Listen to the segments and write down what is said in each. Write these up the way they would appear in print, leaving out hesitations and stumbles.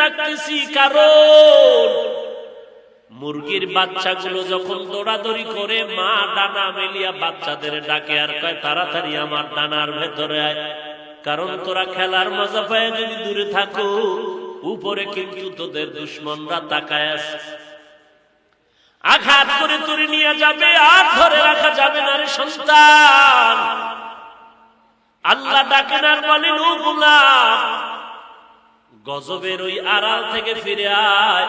ডাকতেছি কারণ মুরগির বাচ্চাগুলো যখন দৌড়াদৌড়ি করে মা ডানা মেলিয়া বাচ্চাদের ডাকে আর কয় তাড়াতাড়ি আমার ডানার ভেতরে আয়, কারণ তোরা খেলার মজা পায় যদি দূরে থাকো উপরে কিন্তু তোদের দুশমনরা তাকায় আছে, আঘাত করে তুলে নিয়ে যাবে আর ধরে রাখা যাবে না রে সন্তান। আল্লাহ ডাকেন আর বলেন ও গোলাম গজবের ওই আড়াল থেকে ফিরে আয়,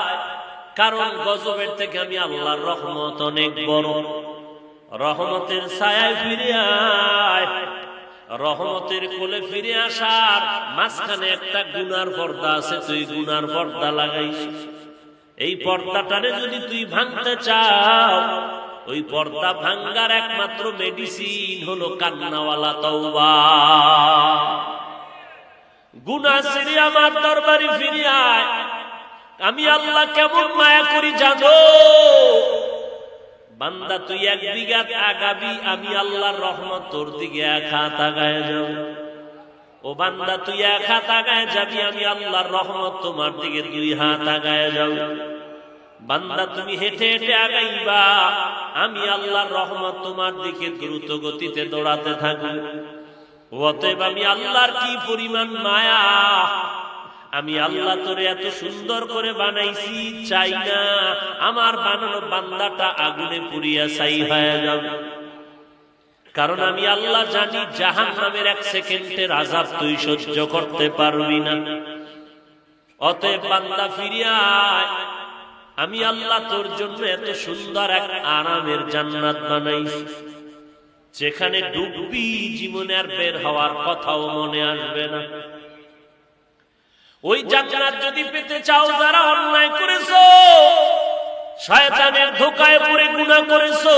কারণ গজবের থেকে আমি আল্লাহর রহমত অনেক বড়। রহমতের ছায়ায় ফিরে আয়। রহমতের কোলে ফিরে আসার মাঝখানে একটা গুনার পর্দা আছে, তুই গুনার পর্দা লাগাইস। এই পর্দাটারে যদি তুই ভাঙতে চাও, ওই পর্দা ভাঙ্গার একমাত্র মেডিসিন হলো কান্নাওয়ালা তওবা। গুনাহ ছেড়ে আমার দরবারে ফিরে আয়। আমি আল্লাহ কেমন মায়া করি জানো? বান্দা তুই এক বিঘা আগাবি, আমি আল্লাহর রহমত তোর দিকে এক হাত আগায় যাব। ও বান্দা তুই এক হাত আগায় যাবি, আমি আল্লাহর রহমত তোমার দিকে 2 হাত আগায় যাব। বান্দা তুমি হেঁটে হেঁটে আগাইবা, আমি আল্লাহর রহমত তোমার দিকে দ্রুত গতিতে দৌড়াতে থাকবো। অতএব আমি আল্লাহর কি পরিমাণ মায়া, আমি আল্লাহ তোরে এত সুন্দর করে বানাইছি, চাই না আমার বানানো বান্দাটা আগুনে পুড়িয়া ছাই হয়ে যাবে। কারণ আমি আল্লাহ জানি জাহান্নামের 1 সেকেন্ডের আযাব তুই সহ্য করতে পারবি না। অতএব বান্দা ফিরে আয়, আমি আল্লাহ তোর জন্য এত সুন্দর এক আরামের জান্নাত বানাইছি, যেখানে ডুববি জীবনে আর বের হওয়ার কথাও মনে আসবে না। ওই জান্নাত যদি পেতে চাও, যারা অন্যায় করেছো, শয়তানের ধোঁকায় পড়ে গুনাহ করেছো,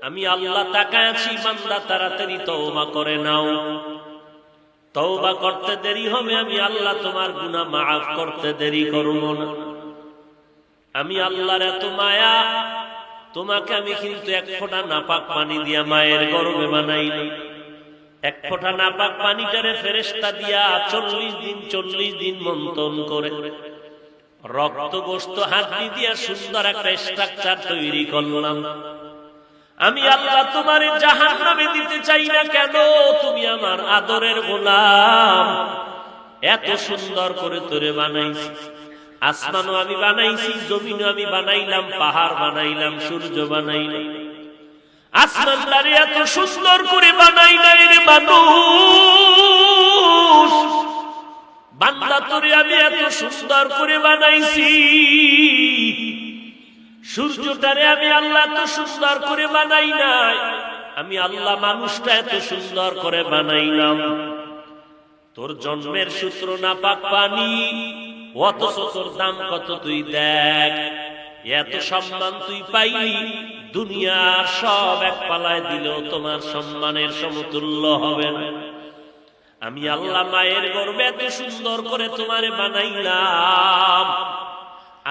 আমি আল্লাহ তাকায় আছি, বান্দা তাড়াতাড়ি তওবা করে নাও। তওবা করতে দেরি হবে, আমি আল্লাহ তোমার গুনাহ মাফ করতে দেরি করব না। আমি আল্লাহর এত মায়া, তোমাকে আমি কিন্তু 1 ফোঁটা নাপাক পানি দিয়া মায়ের গর্ভে বানাইনি। 1 ফোঁটা নাপাক পানিটারে ফেরেশতা দিয়া 40 দিন মন্থন করে রক্ত গোশত হাড্ডি দিয়া সুন্দর একটা স্ট্রাকচার তৈরি করলাম। আমি আল্লাহ তোমারে জাহান্নামে দিতে চাই না কেন? তুমি আমার আদরের গোলাম, এত সুন্দর করে তোরে বানাইছি। আসমানও আমি বানাইছি, জমিনও আমি বানাইলাম, পাহাড় বানাইলাম, সূর্য বানাইলাম। আসমানটারে এত সুন্দর করে বানাই নাই রে মানুষ, বান্দা তোরে আমি এত সুন্দর করে বানাইছি। সূর্যটারে আমি আল্লাহ এত সুন্দর করে বানাই নাই, আমি আল্লাহ মানুষটা এত সুন্দর করে বানাইলাম। তোর জন্মের সূত্র নাপাক পানি, অথচ তোর দাম কত তুই দেখ। এত সম্মান তুই পাইলি, দুনিয়ার সব এক পালায় দিলেও তোমার সম্মানের সমতুল্য হবে না। আমি আল্লাহ মায়ের গর্ভে এত সুন্দর করে তোমারে বানাইলাম,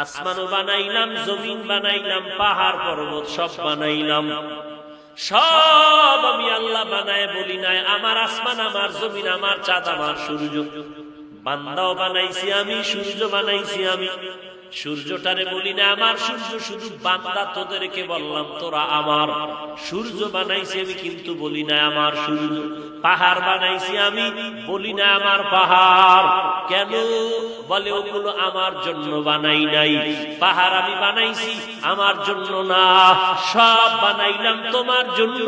আসমানও বানাইলাম, জমিন বানাইলাম, পাহাড় পর্বত সব বানাইলাম। সব আমি আল্লাহ বানায় বলি নাই আমার আসমান, আমার জমিন, আমার চাঁদ, আমার সূর্য। বান্দাও বানাইছি আমি, সূর্য বানাইছি আমি। সূর্যটারে বলি না আমার সূর্য, শুধু বান্দা তোদেরকে বললাম তোরা আমার। সূর্য বানাইছি আমি, কিন্তু বলি না আমার সূর্য। পাহাড় বানাইছি আমি, বলি না আমার পাহাড়। কেন? বলে ওগুলো আমার জন্য বানাই নাই। পাহাড় আমি বানাইছি আমার জন্য না, সব বানাইলাম তোমার জন্য।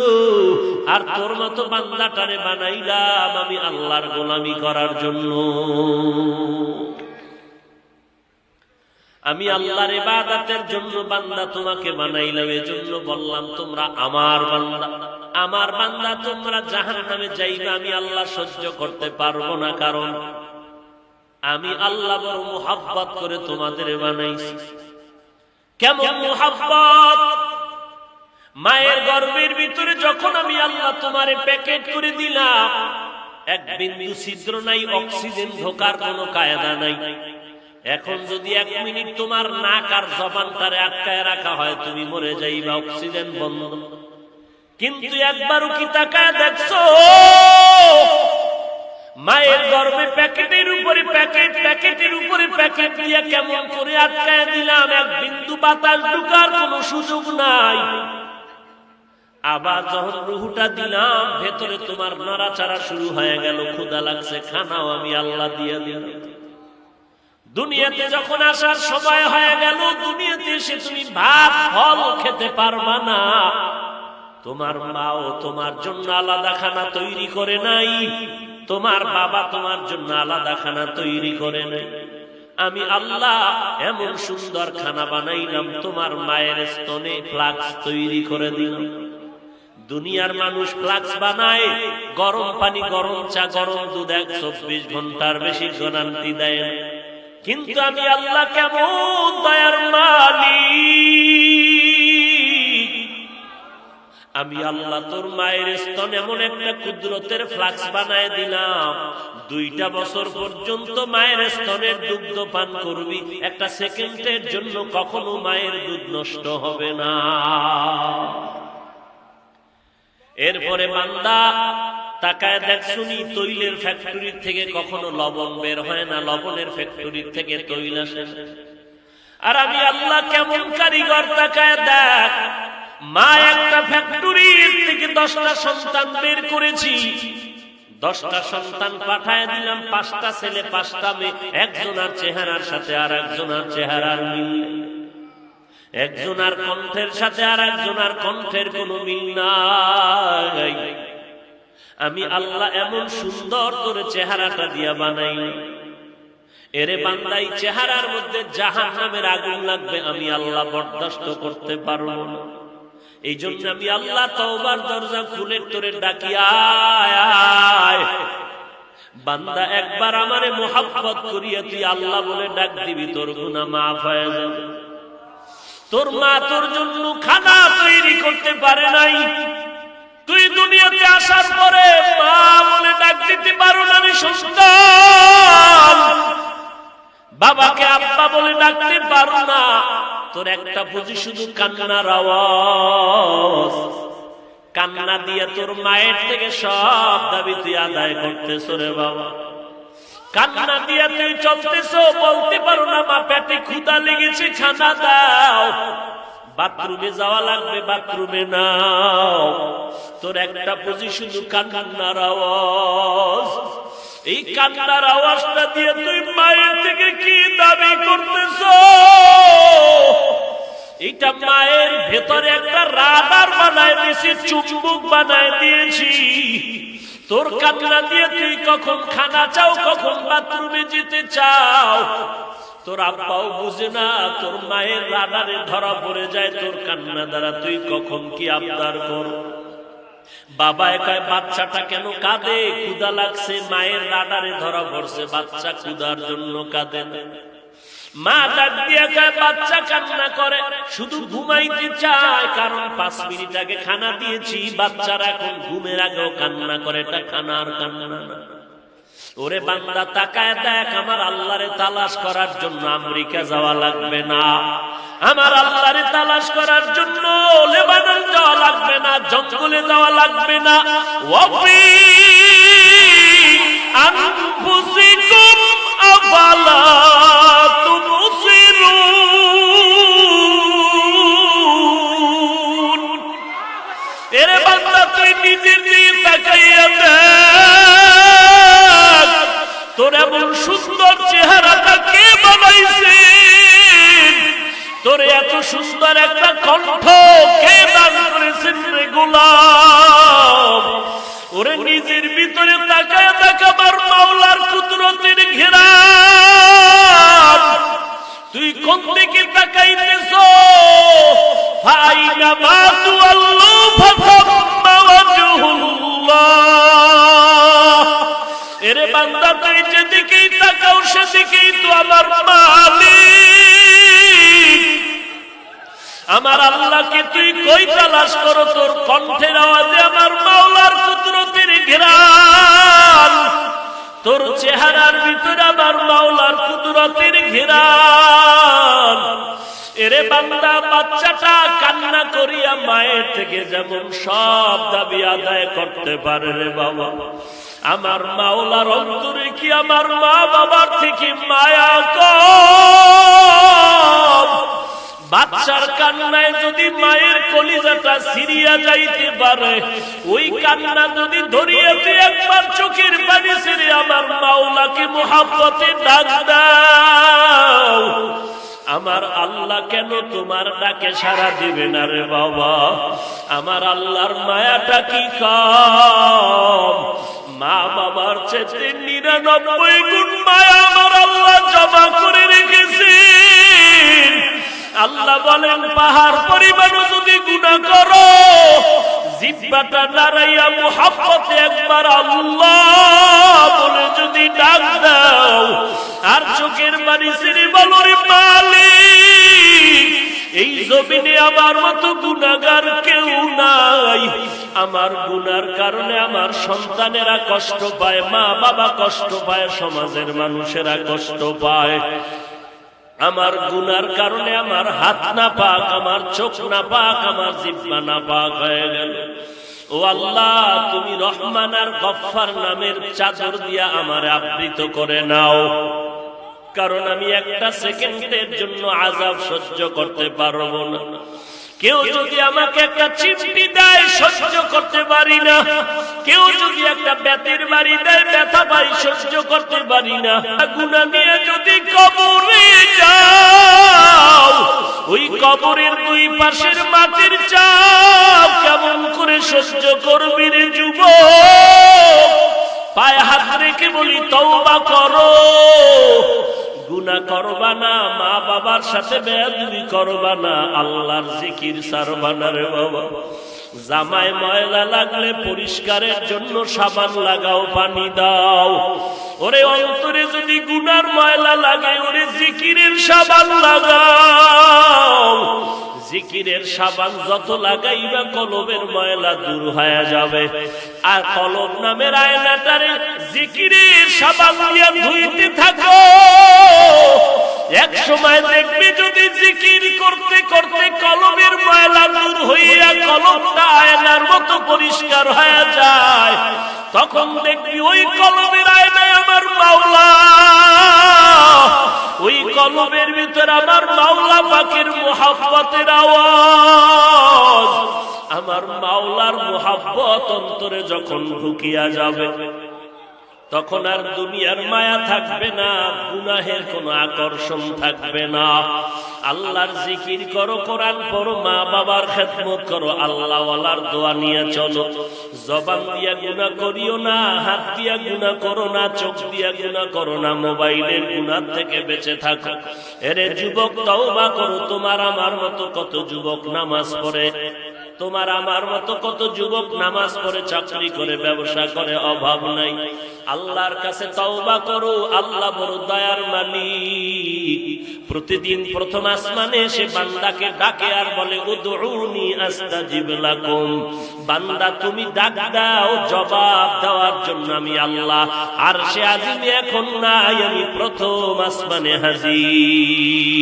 আর তোর মতো বান্দাটারে বানাইলাম আমি আল্লাহর গোলামি করার জন্য। আমি আল্লাহর ইবাদতের জন্য বান্দা তোমাকে বানাইলাম, এজন্য বললাম তোমরা আমার বান্দা। আমার বান্দা তোমরা জাহান্নামে যাইবে, আমি আল্লাহ সহ্য করতে পারবো না, কারণ আমি আল্লাহ বড় মুহাব্বত করে তোমাদের বানাইছি। কেমন মুহাব্বত? মায়ের গর্ভের ভিতরে যখন আমি আল্লাহ তোমারে প্যাকেট করে দিলাম, 1 বিন্দু ছিদ্র নাই, অক্সিজেন ঢোকার কোনো কায়দা নাই। এখন যদি 1 মিনিট তোমার নাক আর জবানটারে আটকায় রাখা হয়, তুমি মরে যাইবা, অক্সিজেন বন্ধ। কিন্তু একবারও কি তাকায় দেখছো? মায়ের গর্ভে প্যাকেটের উপরে প্যাকেট, প্যাকেটের উপরে প্যাকেট। প্যাকেট দিয়ে কেমন করে আটকায় দিলাম, এক বিন্দু বাতাস ঢুকার কোনো সুযোগ নাই। আবার যখন রুহুটা দিলাম, ভেতরে তোমার নাড়াচাড়া শুরু হয়ে গেল, ক্ষুধা লাগছে, খানাও আমি আল্লাহ দিয়ে দিলাম। দুনিয়াতে যখন আসার সময় হয়ে গেল, দুনিয়াতে এসে তুমি ভাত ফল খেতে পারবা না। তোমার মাও তোমার জন্য আলাদা খানা তৈরি করে নাই, তোমার বাবা তোমার জন্য আলাদা খানা তৈরি করে নাই। আমি আল্লাহ এমন সুন্দর খানা বানাইলাম, তোমার মায়ের স্তনে ফ্লাক্স তৈরি করে দিলাম। দুনিয়ার মানুষ ফ্লাক্স বানায়, গরম পানি, গরম চা, গরম দুধ 24 ঘন্টার বেশি গ্যারান্টি দেয়, কিন্তু আমি আল্লাহ কেমন দয়ার মালিক। আমি আল্লাহ তোর মায়ের স্তন এমন একটা কুদরতের ফ্লাক্স বানায় দিলাম, 2টা বছর পর্যন্ত মায়ের স্তনের দুগ্ধ পান করবি, একটা সেকেন্ডের জন্য কখনো মায়ের দুধ নষ্ট হবে না। এরপরে বান্দা তাকায় দেখ, শুনি তৈলের ফ্যাক্টরি থেকে কখনো লবণ বের হয় না, লবণের ফ্যাক্টরি থেকে তৈল আসে। আর আমি আল্লাহ কেমন কারিগর, তাকায় দেখ, মা একটা ফ্যাক্টরির থেকে 10টা সন্তান বের করেছি, 10টা সন্তান পাঠায় দিলাম, 5টা ছেলে 5টা মেয়ে, একজনের চেহারার সাথে আর একজনের চেহারার মিল নেই, একজনের কণ্ঠের সাথে আর একজনের কণ্ঠের কোনো মিল নাই। আমি আল্লাহ এমন সুন্দর করে চেহারাটা দিয়া বানাই, এরে বান্দাই চেহারার মধ্যে জাহান্নামের আগুন লাগবে, আমি আল্লাহ বরদাস্ত করতে পারবো না। এই জন্য আমি আল্লাহ তওবার দরজা খুলে তোরে ডাকি, আয় আয় বান্দা, একবার আমারে মোহাব্বত করিয়া তুই আল্লাহ বলে ডাক দিবি, তোর গুনাহ মাফ হয়ে যাবে। তোর মা তোর জন্য খানা তৈরি করতে পারে নাই, তুই দুনিয়াতে আসার পরে মা বলে ডাক দিতে পারো না, আমি সন্তান, বাবাকে আব্বা বলে ডাকতে পারো না। তোর একটা বুঝি শুধু কান্নার আওয়াজ, কান্না দিয়ে তোর মায়ের থেকে সব দাবি তুই আদায় করতেছ রে বাবা। কান্না দিয়ে তুই চলতেছ, বলতে পারো না মা পেটে ক্ষুধা লেগেছে, খানা দাও, বাথরুমে যাওয়া লাগবে, বাথরুমে নাও। তোর একটা বুঝি শুধু কান্নার আওয়াজ, এই কান্নার আওয়াজটা দিয়ে তুই মায়ের থেকে কি দাবি করতেছ? এটা মায়ের ভেতরে একটা রাডার বানায় দিয়েছি, চুম্বক বানায় দিয়েছি। তোর কান্না দিয়ে তুই কখন খানা চাও, কখন বাথরুমে যেতে চাও, তোর আব্বাও বুঝে না, তোর মায়ের রাডারে ধরা পড়ে যায় তোর কান্না দ্বারা, তুই কখন কি আবদার কর। বাবা কয় বাচ্চাটা কেন কাঁদে, ক্ষুধা লাগছে, মায়ের রাডারে ধরা পড়ছে, বাচ্চা ক্ষুধার জন্য কাঁদে না। মা ডাক দিয়ে কয় বাচ্চা কান্না করে শুধু ঘুমাইতে চায়, কারণ 5 মিনিট আগে খানা দিয়েছি, বাচ্চারা এখন ঘুমের আগেও কান্না করে, এটা খানার কান্না না। ওরে বান্দা তাকায় দেখ, আমার আল্লাহরে তালাশ করার জন্য আমেরিকা যাওয়া লাগবে না, আমার আল্লাহরে তালাশ করার জন্য লেবানন যাওয়া লাগবে না, জঙ্গলে যাওয়া লাগবে না। ওয়াফি আনফুসিকুম আফালা তুবসিরুন। এরে বান্দা তুই নিজের দিকে তাকাইয়া দেখ, তোর এমন সুন্দর চেহারাটা কে বানাইছে, তোর এত সুন্দর একটা কণ্ঠ কে দান করেছেন রে গোলাম। ওরে নিজের ভিতরে তাকায় দেখ, আমার মাওলার কুদরতের ঘেরান, তুই কোন দিকে তাকাইতেছ? ফাইনা মা তুআল্লু ফাসাম্মা ওয়াজহুল্লাহ। এরে বান্দা তুই যেদিকেই তাকাও সেদিকেই তো আমার মালিক। আমার আল্লাহকে তুই কই তালাশ করো, তোর কণ্ঠের আওয়াজে আমার মাওলার কুদরতের ঘেরান, তোর চেহারার ভিতরে আমার মাওলার কুদরতের ঘেরান। এরে বান্দা বাচ্চাটা কান্না করিয়া মায়ের থেকে যেমন সব দাবি আদায় করতে পারে রে বাবা, আমার মাওলার অন্তরে কি আমার মা বাবার থেকে মায়া কর? বাচ্চার কান্নায় যদি মায়ের কলিজাটা ছিঁড়িয়া যাইতে পারে, ওই কান্না যদি ধরিয়ে দিয়ে একবার চোখের পানি ছেড়ে আমার মাওলাকে মুহাব্বতে ডাক দাও, আমার আল্লাহ কেন তোমার ডাকে সাড়া দিবে না রে বাবা? আমার আল্লাহর মায়াটা কি কম? মা বাবার চেয়ে 99 গুণ মায়া আমার আল্লাহ জমা করে রেখেছে। আল্লাহ বলেন, পাহাড় পরিমাণও যদি গুনাহ করো, জিহ্বাটা নাড়াইয়া মুহাব্বতে একবার আল্লাহ বলে যদি ডাক দাও, আর চোখের পানি ছেড়ে বলো, রে মালিক, এই জমিনে আমার মতো গুনাহগার কেউ নাই। আমার গুনার কারণে আমার সন্তানেরা কষ্ট পায়, মা বাবা কষ্ট পায়, সমাজের মানুষেরা কষ্ট পায়। আমার গুনার কারণে আমার হাত না পাক, আমার চোখ না পাক, আমার জিহ্বা না পাক হয়ে গেল। ও আল্লাহ, তুমি রহমান আর গফফার নামের চাদর দিয়া আমার আবৃত করে নাও, কারণ আমি একটা সেকেন্ডের জন্য আযাব সহ্য করতে পারবো না। কেউ যদি আমাকে একটা চিমটি দেয় সহ্য করতে পারি না, কেউ যদি একটা বেতের বাড়ি দেয় ব্যথা পাই সহ্য করতে পারি না। গুনাহ নিয়ে যদি কবরে যাও, ওই কবরের দুই পাশের মাটির চাপ কেমন করে সহ্য করবি রে যুবক? পায়ে হাত রেখে বলি, তওবা করো, গুনাহ করবা না, মা বাবার সাথে বেয়াদবি করবা না, আল্লাহর জিকির ছাড়বা না রে বাবা। জামায় ময়লা লাগলে পরিষ্কারের জন্য সাবান লাগাও, পানি দাও। ওরে অন্তরে যদি গুনার ময়লা লাগে, ওরে জিকিরের সাবান লাগাও। জিকিরের সাবান যত লাগাইবা কলবের ময়লা দূর হয়ে যাবে। আর কলব নামের আয়নাটারে জিকিরের সাবান দিয়ে ধুইতে থাকো। এক সময় দেখবি যদি জিকির করতে করতে কলবের ময়লা দূর হইয়া কলবটা আয়নার মতো পরিষ্কার হয়ে যায়, তখন দেখবি ওই কলবের আয়নায় আমার মাওলা, ওই কলবের ভিতর আমার মাওলা পাকের মুহাব্বতের আওয়াজ। আমার মাওলার মুহাব্বত অন্তরে যখন ঢুকিয়া যাবে, তখন আর দুনিয়ার মায়া থাকবে না, গুনাহের কোনো আকর্ষণ থাকবে না। আল্লাহর জিকির করো, কোরআন পড়ো, মা বাবার খেদমত করো, আল্লাহ ওয়ালার দোয়া নিয়ে চলো। জবান দিয়া গুনাহ করিও না, হাত দিয়া গুনাহ করো না, চোখ দিয়া গুনাহ করো না, মোবাইলের গুনাহ থেকে বেঁচে থাকো। এরে যুবক, তওবা করো। তোমার আমার মতো কত যুবক নামাজ পড়ে, তোমার আমার মতো কত যুবক নামাজ পড়ে, চাকরি করে, ব্যবসা করে, অভাব নাই। আল্লাহর কাছে তওবা করো। আল্লাহ বড় দয়ার মালিক। প্রতিদিন প্রথম আসমানে এসে বান্দাকে ডাকে আর বলে, উদউনি আস্তাজিব লাকুম। বান্দা তুমি ডাক দাও, জবাব দেওয়ার জন্য আমি আল্লাহ আরশে আজিমে এখন নাই, আমি প্রথম আসমানে হাজির।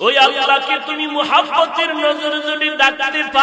ওই আল্লাহকে তুমি মুহাব্বতের নজরে যদি ডাকতে পারো,